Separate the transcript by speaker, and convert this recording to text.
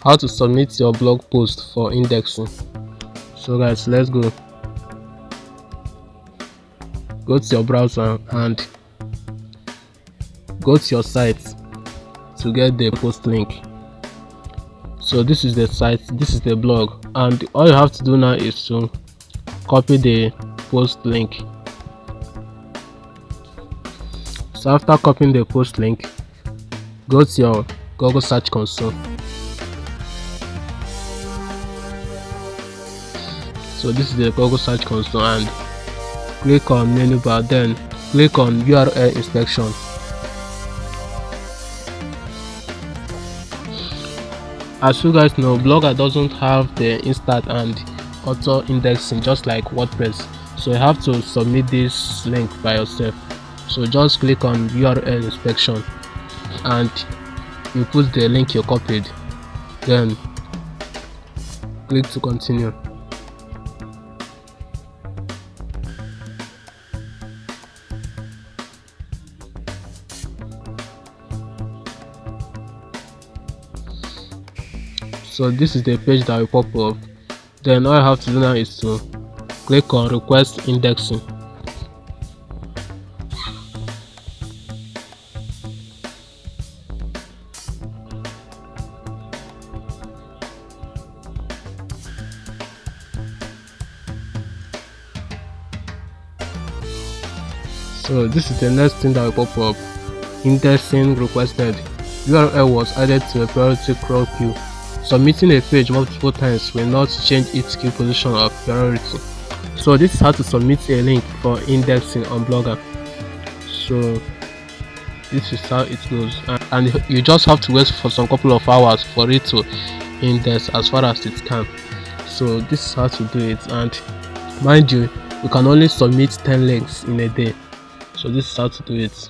Speaker 1: how to submit your blog post for indexing. So guys, let's go to your browser and go to your site to get the post link. So this is the site, this is the blog, and all you have to do now is to copy the post link. So after copying the post link, go to your Google search console. So this is the Google search console, and click on menu bar, then click on URL inspection. As you guys know, Blogger doesn't have the instant and auto indexing just like WordPress, so you have to submit this link by yourself. So just click on URL inspection and you put the link you copied, then click to continue. So this is the page that will pop up. Then all I have to do now is to click on request indexing. So this is the next thing that will pop up. Indexing requested. URL was added to a priority crawl queue. Submitting a page multiple times will not change its queue position of priority. So this is how to submit a link for indexing on Blogger. So this is how it goes, and you just have to wait for some couple of hours for it to index as far as it can. So this is how to do it, and mind you can only submit 10 links in a day. So this is how to do it.